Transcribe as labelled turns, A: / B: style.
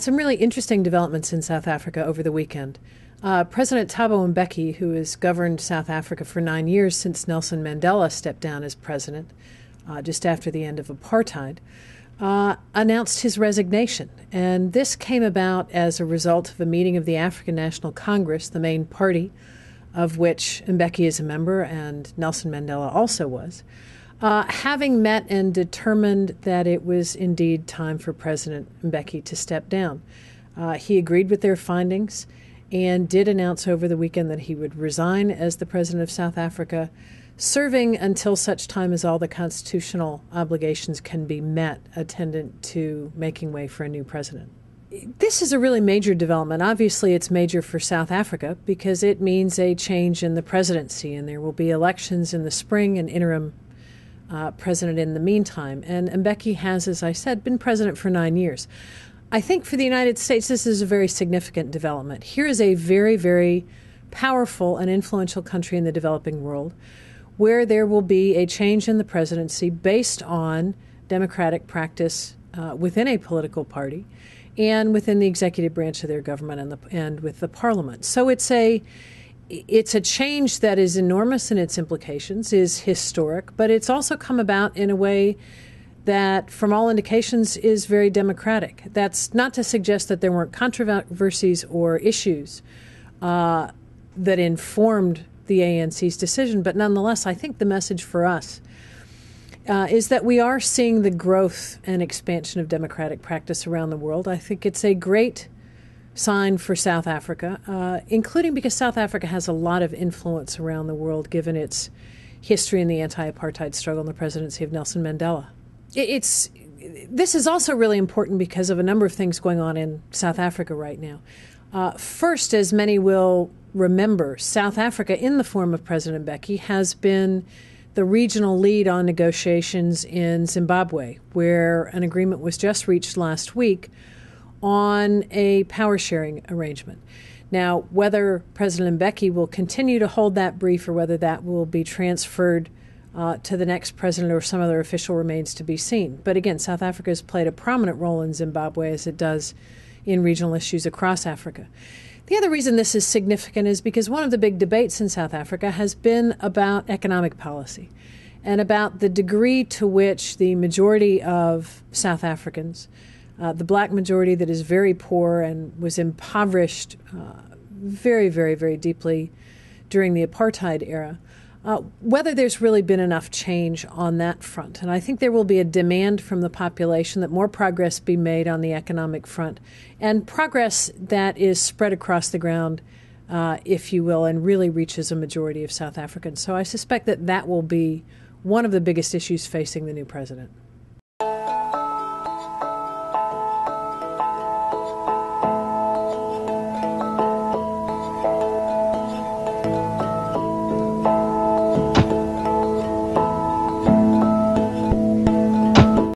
A: had some really interesting developments in South Africa over the weekend. President Thabo Mbeki, who has governed South Africa for 9 years since Nelson Mandela stepped down as president just after the end of apartheid, announced his resignation. And this came about as a result of a meeting of the African National Congress, the main party of which Mbeki is a member and Nelson Mandela also was, having met and determined that it was indeed time for President Mbeki to step down. He agreed with their findings and did announce over the weekend that he would resign as the president of South Africa, serving until such time as all the constitutional obligations can be met attendant to making way for a new president. This is a really major development. Obviously, it's major for South Africa because it means a change in the presidency, and there will be elections in the spring and interim president in the meantime. And Mbeki has, as I said, been president for 9 years. I think for the United States, this is a very significant development. Here is a very, very powerful and influential country in the developing world where there will be a change in the presidency based on democratic practice within a political party and within the executive branch of their government and with the parliament. So it's a change that is enormous in its implications, is historic, but it's also come about in a way that, from all indications, is very democratic. That's not to suggest that there weren't controversies or issues that informed the ANC's decision, but nonetheless, I think the message for us is that we are seeing the growth and expansion of democratic practice around the world. I think it's a great sign for South Africa, including because South Africa has a lot of influence around the world given its history in the anti-apartheid struggle and the presidency of Nelson Mandela. This is also really important because of a number of things going on in South Africa right now. First, as many will remember, South Africa, in the form of President Mbeki, has been the regional lead on negotiations in Zimbabwe, where an agreement was just reached last week on a power-sharing arrangement. Now, whether President Mbeki will continue to hold that brief or whether that will be transferred to the next president or some other official remains to be seen. But again, South Africa has played a prominent role in Zimbabwe as it does in regional issues across Africa. The other reason this is significant is because one of the big debates in South Africa has been about economic policy and about the degree to which the majority of South Africans, the black majority that is very poor and was impoverished very, very, very deeply during the apartheid era, whether there's really been enough change on that front. And I think there will be a demand from the population that more progress be made on the economic front, and progress that is spread across the ground, if you will, and really reaches a majority of South Africans. So I suspect that that will be one of the biggest issues facing the new president.